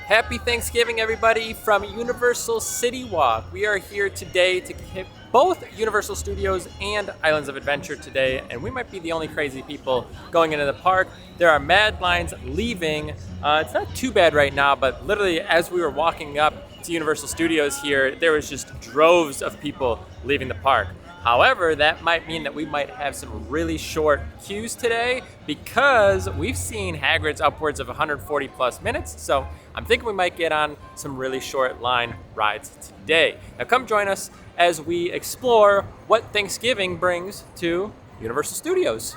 Happy Thanksgiving, everybody, from Universal CityWalk. We are here today to hit both Universal Studios and Islands of Adventure today, and we might be the only crazy people going into the park. There are mad lines leaving. It's not too bad right now, but literally as we were walking up to Universal Studios here, there was just droves of people leaving the park. However, that might mean that we might have some really short queues today because we've seen Hagrid's upwards of 140 plus minutes. So I'm thinking we might get on some really short line rides today. Now come join us as we explore what Thanksgiving brings to Universal Studios.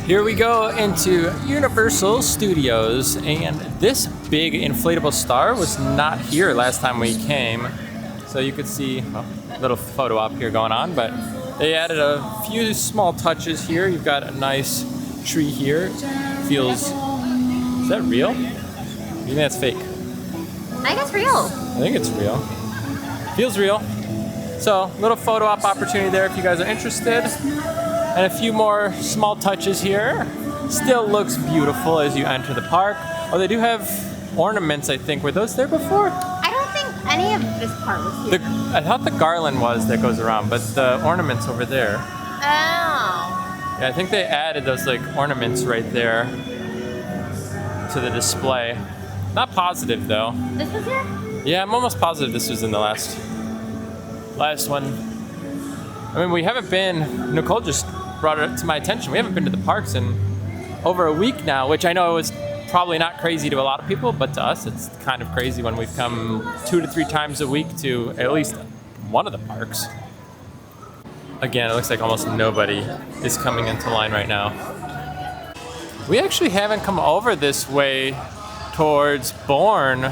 Here we go into Universal Studios, and this big inflatable star was not here last time we came. So you could see a little photo op here going on, but they added a few small touches here. You've got a nice tree here. Feels, is that real? You think that's fake? I think it's real. I think it's real. Feels real. So little photo op opportunity there if you guys are interested. And a few more small touches here. Still looks beautiful as you enter the park. Oh, they do have ornaments, I think. Were those there before? I don't think any of this part was here. I thought the garland was that goes around, but the ornaments over there. Oh. Yeah, I think they added those like ornaments right there to the display. Not positive though. This was here? Yeah, I'm almost positive this was in the last one. I mean, we haven't been, Nicole just brought it to my attention. We haven't been to the parks in over a week now, which I know is probably not crazy to a lot of people, but to us, it's kind of crazy when we've come 2 to 3 times a week to at least one of the parks. Again, it looks like almost nobody is coming into line right now. We actually haven't come over this way towards Bourne,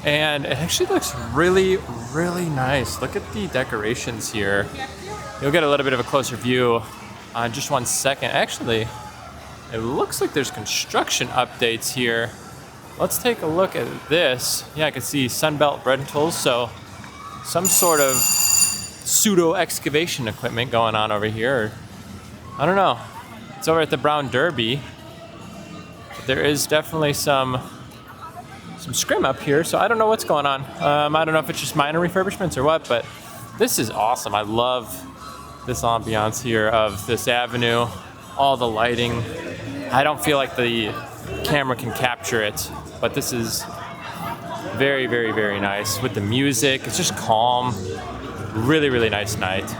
and it actually looks really, really nice. Look at the decorations here. You'll get a little bit of a closer view in just 1 second. Actually, it looks like there's construction updates here. Let's take a look at this. Yeah, I can see Sunbelt Rentals, so some sort of pseudo excavation equipment going on over here. I don't know. It's over at the Brown Derby. But there is definitely some scrim up here, so I don't know what's going on. I don't know if it's just minor refurbishments or what, but this is awesome. I love this ambiance here of this avenue, all the lighting. I don't feel like the camera can capture it, but this is very, very, very nice with the music. It's just calm. Really, really nice night.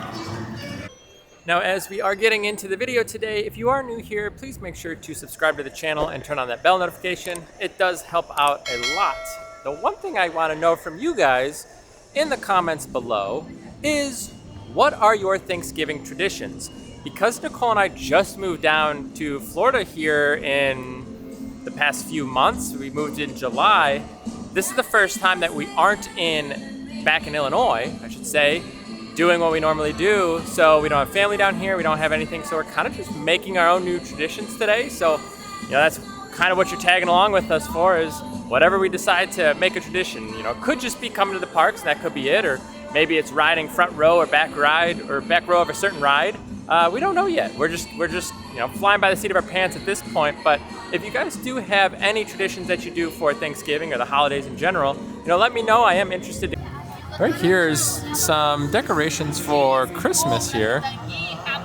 Now, as we are getting into the video today, if you are new here, please make sure to subscribe to the channel and turn on that bell notification. It does help out a lot. The one thing I want to know from you guys in the comments below is, what are your Thanksgiving traditions? Because Nicole and I just moved down to Florida here in the past few months, we moved in July. This is the first time that we aren't back in Illinois, I should say, doing what we normally do. So we don't have family down here, we don't have anything, so we're kind of just making our own new traditions today. So, you know, that's kind of what you're tagging along with us for, is whatever we decide to make a tradition. You know, it could just be coming to the parks, and that could be it, or maybe it's riding front row or back row of a certain ride. We don't know yet. We're just you know, flying by the seat of our pants at this point. But if you guys do have any traditions that you do for Thanksgiving or the holidays in general, you know, let me know. I am interested. Right here is some decorations for Christmas here.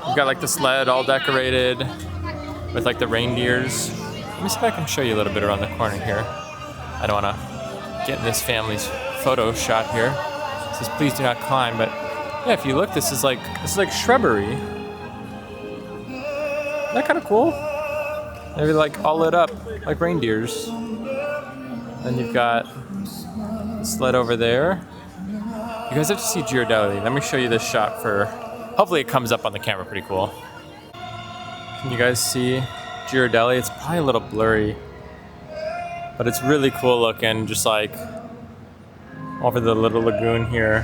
We've got like the sled all decorated with like the reindeers. Let me see if I can show you a little bit around the corner here. I don't want to get in this family's photo shot here. It says please do not climb, but yeah, if you look, this is like shrubbery. Isn't that kind of cool? Maybe like all lit up like reindeers. Then you've got the sled over there. You guys have to see Ghirardelli. Let me show you this shot for, hopefully it comes up on the camera pretty cool. Can you guys see Ghirardelli? It's probably a little blurry, but it's really cool looking, just like over the little lagoon here.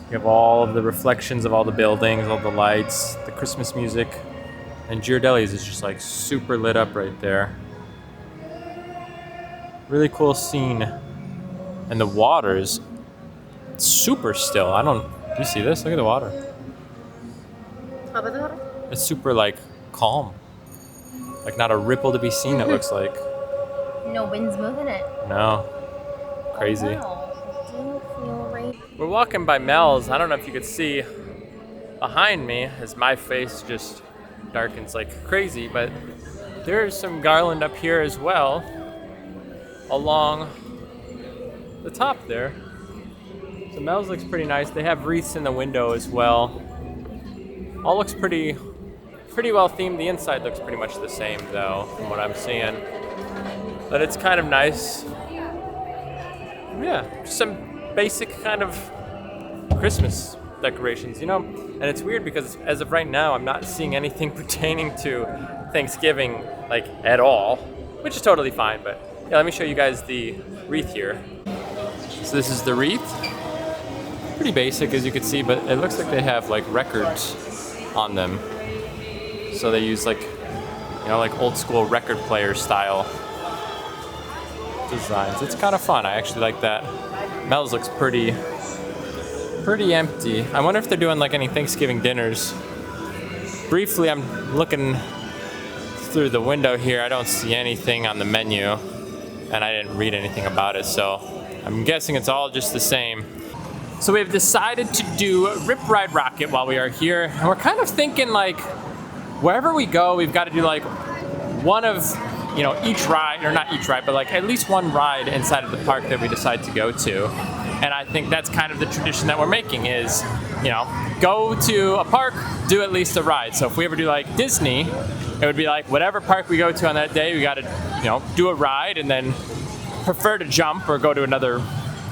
You have all of the reflections of all the buildings, all the lights, the Christmas music, and Ghirardelli's is just like super lit up right there. Really cool scene. And the waters It's super still. Do you see this? Look at the water. How about the water? It's super like calm. Like not a ripple to be seen, it looks like. No wind's moving it. No. Crazy. Wow. It didn't feel right. We're walking by Mel's. I don't know if you could see behind me as my face just darkens like crazy, but there's some garland up here as well along the top there. So Mel's looks pretty nice. They have wreaths in the window as well. All looks pretty well themed. The inside looks pretty much the same though, from what I'm seeing. But it's kind of nice. Yeah, just some basic kind of Christmas decorations, you know? And it's weird because as of right now, I'm not seeing anything pertaining to Thanksgiving, like, at all, which is totally fine, but yeah, let me show you guys the wreath here. So this is the wreath. Pretty basic, as you can see, but it looks like they have, like, records on them. So they use, like, you know, like old school record player style designs. It's kind of fun. I actually like that. Mel's looks pretty empty. I wonder if they're doing like any Thanksgiving dinners. Briefly, I'm looking through the window here. I don't see anything on the menu, and I didn't read anything about it, so I'm guessing it's all just the same. So we've decided to do Ride Rockit while we are here, and we're kind of thinking like wherever we go, we've got to do like one of, you know, each ride, or not each ride, but like at least one ride inside of the park that we decide to go to. And I think that's kind of the tradition that we're making is, you know, go to a park, do at least a ride. So if we ever do like Disney, it would be like whatever park we go to on that day, we got to, you know, do a ride and then prefer to jump or go to another,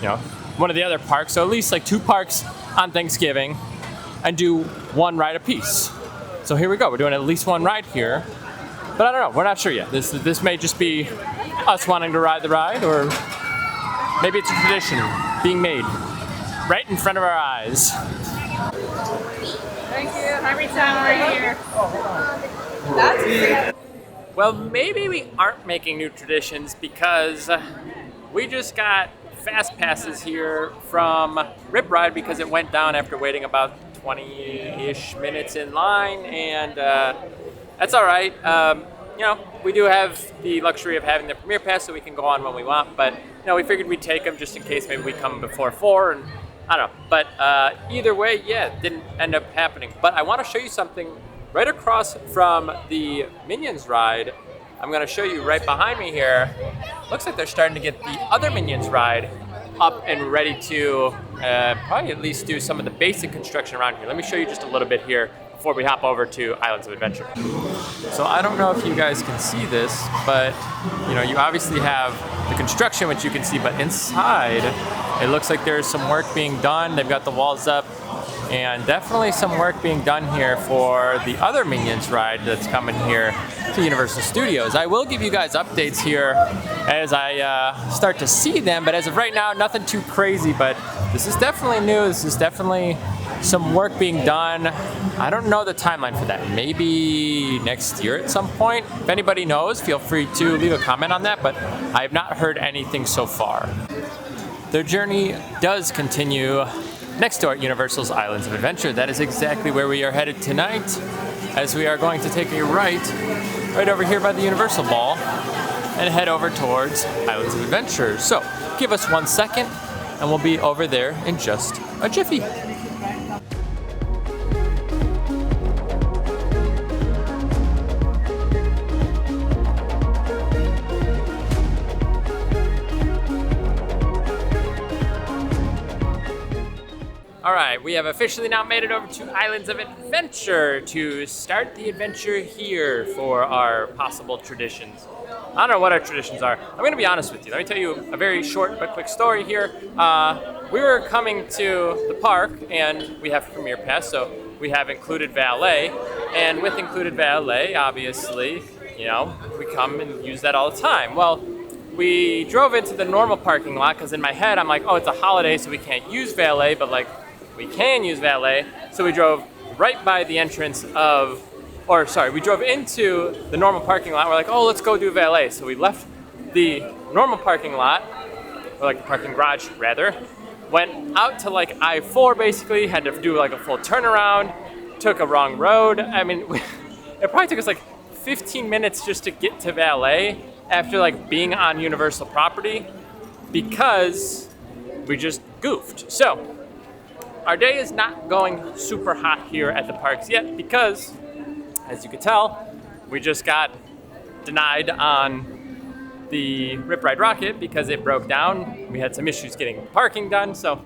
you know, one of the other parks. So at least like 2 parks on Thanksgiving and do 1 ride apiece. So here we go. We're doing at least 1 ride here. But I don't know. We're not sure yet. This may just be us wanting to ride the ride, or maybe it's a tradition being made right in front of our eyes. Thank you. Every time we're here. That's Well, maybe we aren't making new traditions because we just got fast passes here from Rip Ride because it went down after waiting about 20-ish minutes in line, and that's all right. You know, we do have the luxury of having the Premier Pass, so we can go on when we want, but, you know, we figured we'd take them just in case maybe we come before 4, and I don't know. But either way, yeah, it didn't end up happening. But I want to show you something right across from the Minions ride. I'm going to show you right behind me here. Looks like they're starting to get the other Minions ride up and ready to probably at least do some of the basic construction around here. Let me show you just a little bit here before we hop over to Islands of Adventure. So I don't know if you guys can see this, but you know, you obviously have the construction, which you can see, but inside it looks like there's some work being done. They've got the walls up, and definitely some work being done here for the other Minions ride that's coming here to Universal Studios. I will give you guys updates here as I start to see them, but as of right now, nothing too crazy, but this is definitely new. This is definitely some work being done. I don't know the timeline for that. Maybe next year at some point. If anybody knows, feel free to leave a comment on that, but I have not heard anything so far. Their journey does continue next door at Universal's Islands of Adventure. That is exactly where we are headed tonight, as we are going to take a right over here by the Universal Ball and head over towards Islands of Adventure. So give us 1 second and we'll be over there in just a jiffy. All right, we have officially now made it over to Islands of Adventure to start the adventure here for our possible traditions. I don't know what our traditions are. I'm gonna be honest with you. Let me tell you a very short but quick story here. We were coming to the park and we have Premier Pass, so we have included valet. And with included valet, obviously, you know, we come and use that all the time. Well, we drove into the normal parking lot because in my head, I'm like, oh, it's a holiday, so we can't use valet, but like, we can use valet, so we drove right by the entrance of, or sorry, we drove into the normal parking lot. We're like, oh, let's go do valet. So we left the normal parking lot, or like the parking garage rather, went out to like I-4 basically, had to do like a full turnaround, took a wrong road. I mean, it probably took us like 15 minutes just to get to Valet after like being on Universal property because we just goofed. So our day is not going super hot here at the parks yet because, as you can tell, we just got denied on the Ride Rockit because it broke down. We had some issues getting parking done, so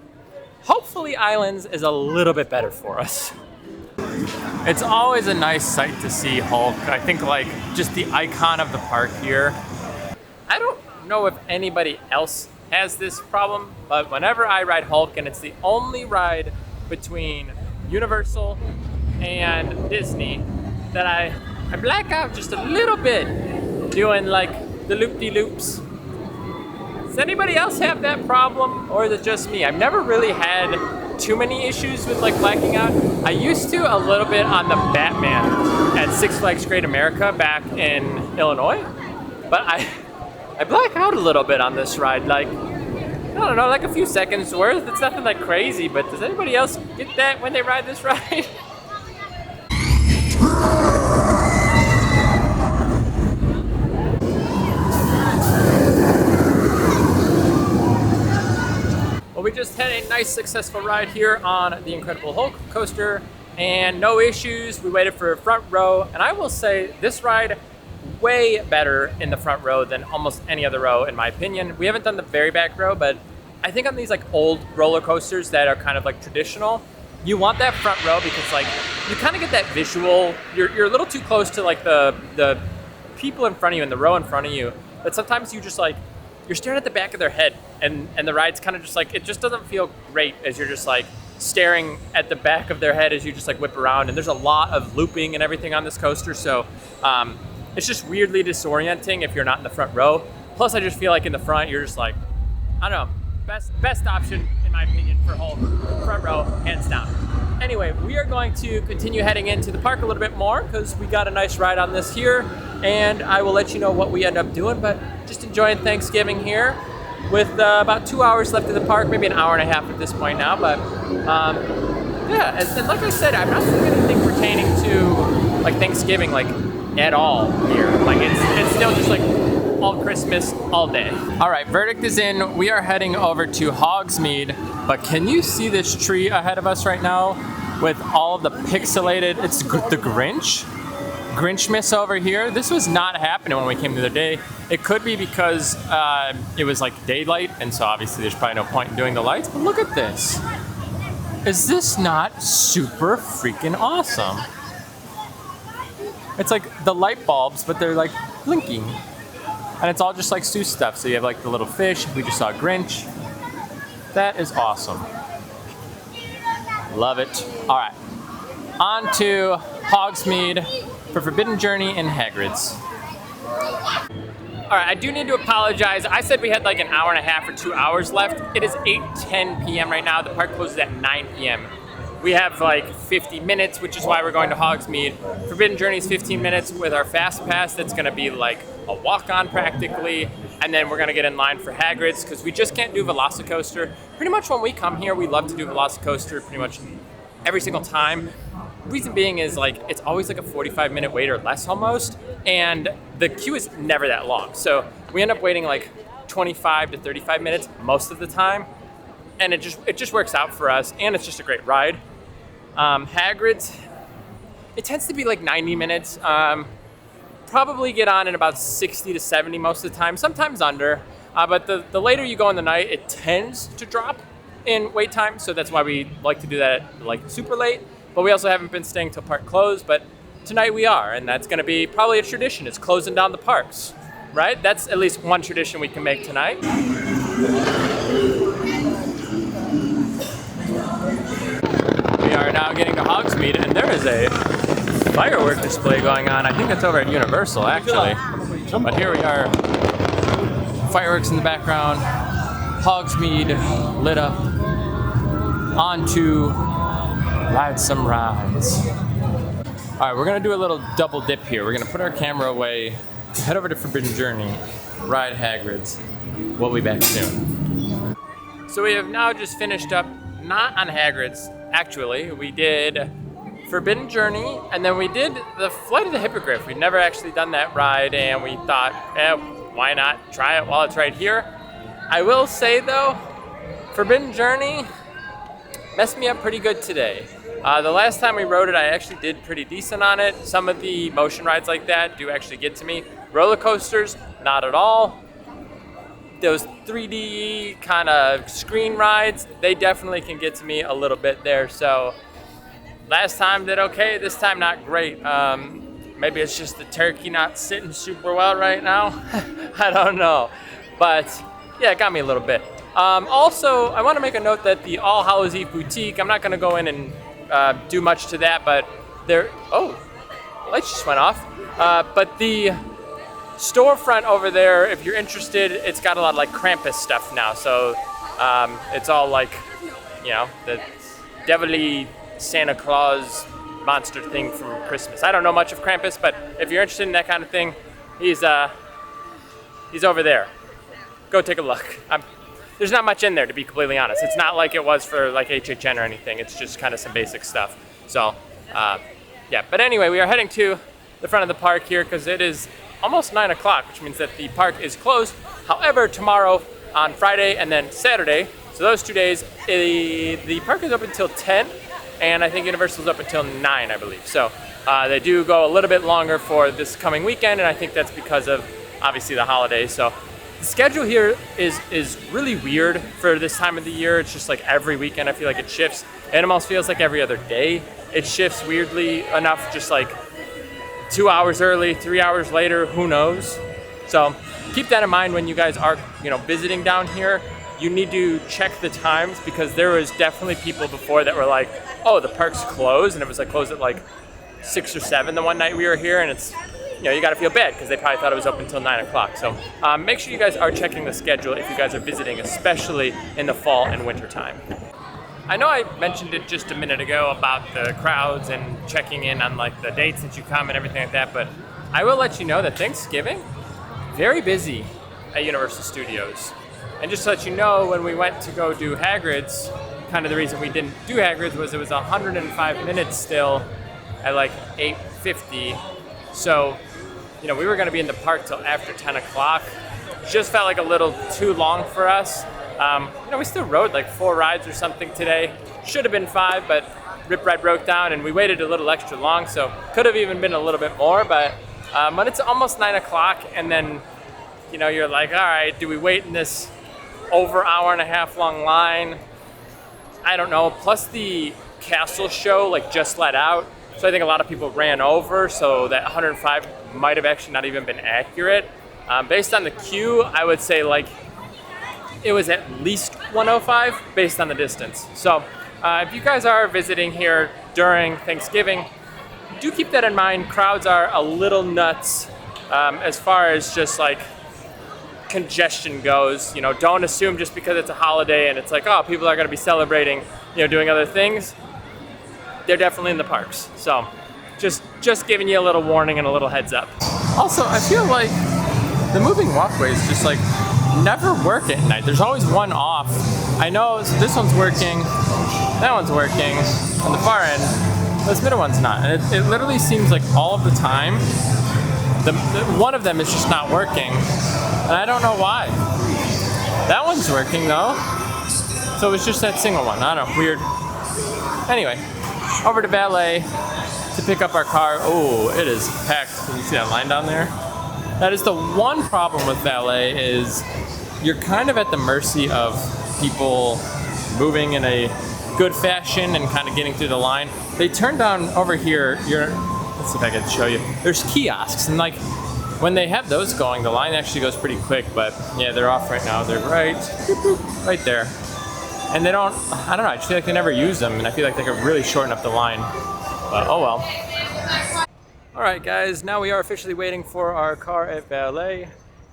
hopefully Islands is a little bit better for us. It's always a nice sight to see Hulk. I think like just the icon of the park here. I don't know if anybody else has this problem, but whenever I ride Hulk, and it's the only ride between Universal and Disney that I black out just a little bit doing like the loop-de-loops. Does anybody else have that problem, or is it just me? I've never really had too many issues with like blacking out. I used to a little bit on the Batman at Six Flags Great America back in Illinois, but I black out a little bit on this ride, like, I don't know, like a few seconds worth. It's nothing like crazy, but does anybody else get that when they ride this ride? Well, we just had a nice successful ride here on the Incredible Hulk coaster and no issues. We waited for a front row, and I will say this ride way better in the front row than almost any other row in my opinion. We haven't done the very back row, but I think on these like old roller coasters that are kind of like traditional, you want that front row because like you kind of get that visual. You're a little too close to like the people in front of you and the row in front of you, but sometimes you just like you're staring at the back of their head, and the ride's kind of just like, it just doesn't feel great as you're just like staring at the back of their head as you just like whip around. And there's a lot of looping and everything on this coaster, so it's just weirdly disorienting if you're not in the front row. Plus I just feel like in the front you're just like, I don't know, best option in my opinion for Hulk, front row, hands down. Anyway, we are going to continue heading into the park a little bit more because we got a nice ride on this here, and I will let you know what we end up doing, but just enjoying Thanksgiving here with about 2 hours left in the park, maybe an hour and a half at this point now, but yeah, and like I said, I'm not seeing anything pertaining to like Thanksgiving like at all here. Like it's still just like all Christmas all day. All right, verdict is in. We are heading over to Hogsmeade, but can you see this tree ahead of us right now with all of the pixelated, it's the Grinchmas over here? This was not happening when we came the other day. It could be because it was like daylight, and so obviously there's probably no point in doing the lights, but look at this. Is this not super freaking awesome? It's like the light bulbs, but they're like blinking. And it's all just like Seuss stuff. So you have like the little fish. We just saw Grinch. That is awesome. Love it. All right, on to Hogsmeade for Forbidden Journey and Hagrid's. All right, I do need to apologize. I said we had like an hour and a half or 2 hours left. It is 8:10 p.m. right now. The park closes at 9 p.m. We have like 50 minutes, which is why we're going to Hogsmeade. Forbidden Journey is 15 minutes with our Fast Pass. That's gonna be like a walk-on practically. And then we're gonna get in line for Hagrid's because we just can't do Velocicoaster. Pretty much when we come here, we love to do Velocicoaster pretty much every single time. Reason being is like, it's always like a 45-minute wait or less almost. And the queue is never that long. So we end up waiting like 25 to 35 minutes most of the time. And it just works out for us, and it's just a great ride. Hagrid's, it tends to be like 90 minutes. Probably get on in about 60 to 70 most of the time, sometimes under. But the later you go in the night, it tends to drop in wait time. So that's why we like to do that at like super late. But we also haven't been staying till park close. But tonight we are, and that's gonna be probably a tradition. It's closing down the parks, right? That's at least one tradition we can make tonight. We are now getting to Hogsmeade, and there is a firework display going on. I think it's over at Universal, actually. But here we are. Fireworks in the background. Hogsmeade lit up. On to ride some rides. All right, we're gonna do a little double dip here. We're gonna put our camera away, head over to Forbidden Journey, ride Hagrid's. We'll be back soon. So we have now just finished up, not on Hagrid's, actually. We did Forbidden Journey, and then we did the Flight of the Hippogriff. We'd never actually done that ride, and we thought, why not try it while it's right here? I will say though, Forbidden Journey messed me up pretty good today. The last time we rode it, I actually did pretty decent on it. Some of the motion rides like that do actually get to me. Roller coasters, not at all. Those 3D kind of screen rides, they definitely can get to me a little bit there. So last time did okay, this time not great. Maybe it's just the turkey not sitting super well right now. I don't know. But yeah, it got me a little bit. Also, I want to make a note that the All Hallows Eve boutique, I'm not going to go in and do much to that, but lights just went off. But the storefront over there, if you're interested, it's got a lot of like Krampus stuff now. So it's all like, the devilly Santa Claus monster thing from Christmas. I don't know much of Krampus, but if you're interested in that kind of thing, he's over there. Go take a look. There's not much in there, to be completely honest. It's not like it was for like HHN or anything. It's just kind of some basic stuff. So yeah, but anyway, we are heading to the front of the park here because it is almost 9 o'clock, which means that the park is closed. However, tomorrow on Friday and then Saturday, so those 2 days, the park is open until 10, and I think Universal's up until 9, I believe. So they do go a little bit longer for this coming weekend, and I think that's because of obviously the holidays. So the schedule here is really weird for this time of the year. It's just like every weekend I feel like it shifts. It almost feels like every other day it shifts weirdly enough, just like 2 hours early, 3 hours later, who knows? So keep that in mind when you guys are, visiting down here. You need to check the times because there was definitely people before that were like, oh, the park's closed, and it was like closed at like 6 or 7 the one night we were here, and it's, you got to feel bad because they probably thought it was open until 9 o'clock. So make sure you guys are checking the schedule if you guys are visiting, especially in the fall and winter time. I know I mentioned it just a minute ago about the crowds and checking in on like the dates that you come and everything like that, but I will let you know that Thanksgiving, very busy at Universal Studios. And just to let you know, when we went to go do Hagrid's, kind of the reason we didn't do Hagrid's was it was 105 minutes still at like 8:50. So, we were going to be in the park till after 10 o'clock. Just felt like a little too long for us. We still rode like 4 rides or something today. Should have been 5, but Rip Ride broke down and we waited a little extra long, so could have even been a little bit more. But when it's almost 9 o'clock and then, you're like, all right, do we wait in this over hour and a half long line? I don't know. Plus the castle show like just let out. So I think a lot of people ran over, so that 105 might have actually not even been accurate. Based on the queue, I would say like it was at least 105 based on the distance. So if you guys are visiting here during Thanksgiving, do keep that in mind. Crowds are a little nuts as far as just like congestion goes. Don't assume just because it's a holiday and it's like, oh, people are going to be celebrating, doing other things. They're definitely in the parks. So just giving you a little warning and a little heads up. Also, I feel like the moving walkways just like never work at night. There's always one off. I know this one's working, that one's working on the far end, this middle one's not. And it literally seems like all of the time, one of them is just not working. And I don't know why. That one's working though. So it was just that single one. I don't know, weird. Anyway, over to Valet to pick up our car. Oh, it is packed. Can you see that line down there? That is the one problem with Valet is you're kind of at the mercy of people moving in a good fashion and kind of getting through the line. They turn down over here, let's see if I can show you. There's kiosks, and like when they have those going, the line actually goes pretty quick, but yeah, they're off right now. They're right there. And I don't know, I just feel like they never use them, and I feel like they could really shorten up the line, but oh well. All right, guys, now we are officially waiting for our car at Valet.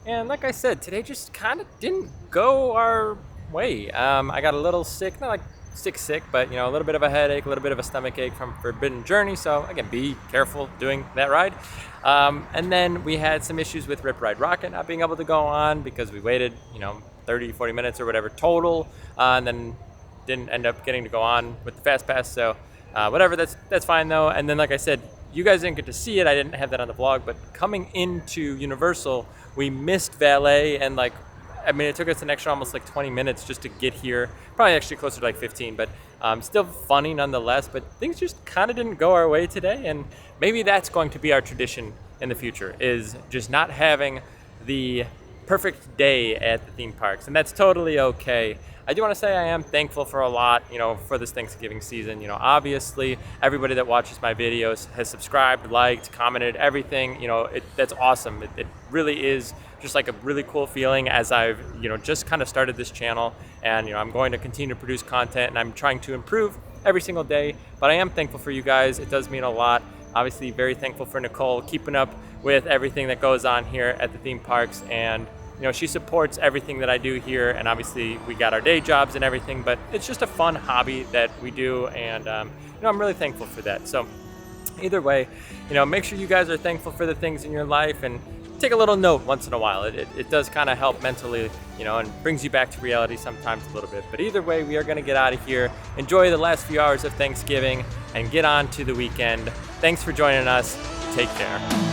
And like I said, today just kind of didn't go our way. I got a little sick, not like sick, but a little bit of a headache, a little bit of a stomach ache from Forbidden Journey. So again, be careful doing that ride. And then we had some issues with Ride Rockit not being able to go on because we waited, 30, 40 minutes or whatever total, and then didn't end up getting to go on with the fast pass. So whatever, that's fine though. And then like I said, you guys didn't get to see it. I didn't have that on the vlog, but coming into Universal, we missed Valet, and like, I mean, it took us an extra almost like 20 minutes just to get here. Probably actually closer to like 15, but still funny nonetheless. But things just kind of didn't go our way today, and maybe that's going to be our tradition in the future, is just not having the perfect day at the theme parks, and that's totally okay. I do want to say I am thankful for a lot, for this Thanksgiving season. Obviously everybody that watches my videos has subscribed, liked, commented, everything. That's awesome. It really is just like a really cool feeling as I've, just kind of started this channel, and, I'm going to continue to produce content, and I'm trying to improve every single day, but I am thankful for you guys. It does mean a lot. Obviously very thankful for Nicole keeping up with everything that goes on here at the theme parks, and she supports everything that I do here, and obviously we got our day jobs and everything, but it's just a fun hobby that we do, and I'm really thankful for that. So either way, make sure you guys are thankful for the things in your life, and take a little note once in a while. It does kind of help mentally, and brings you back to reality sometimes a little bit. But either way, we are going to get out of here, enjoy the last few hours of Thanksgiving, and get on to the weekend. Thanks for joining us. Take care.